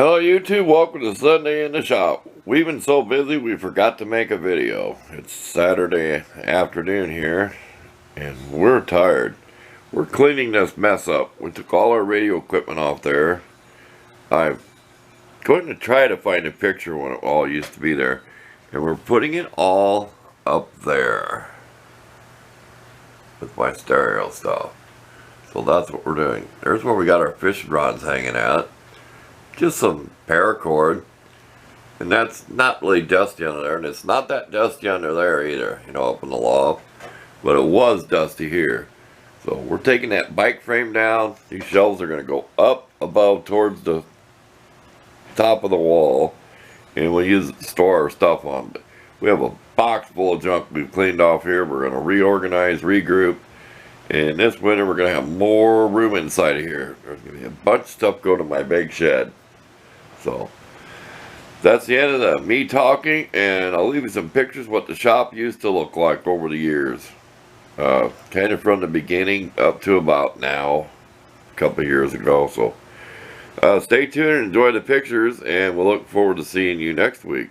Hello YouTube, welcome to Sunday in the Shop. We've been so busy we forgot to make a video. It's Saturday afternoon here and we're tired. We're cleaning this mess up. We took all our radio equipment off there. I'm going to try to find a picture when it all used to be there. And we're putting it all up there with my stereo stuff. So that's what we're doing. There's where we got our fishing rods hanging at. Just some paracord, and that's not really dusty under there, and it's not that dusty under there either, you know, up in the loft, but it was dusty here. So we're taking that bike frame down. These shelves are going to go up above towards the top of the wall, and we'll use it to store our stuff on. But we have a box full of junk we've cleaned off here. We're going to reorganize, regroup, and this winter we're going to have more room inside of here. There's going to be a bunch of stuff going to my big shed. So that's the end of me talking, and I'll leave you some pictures what the shop used to look like over the years. Kind of from the beginning up to about now, a couple of years ago. So stay tuned and enjoy the pictures, and we'll look forward to seeing you next week.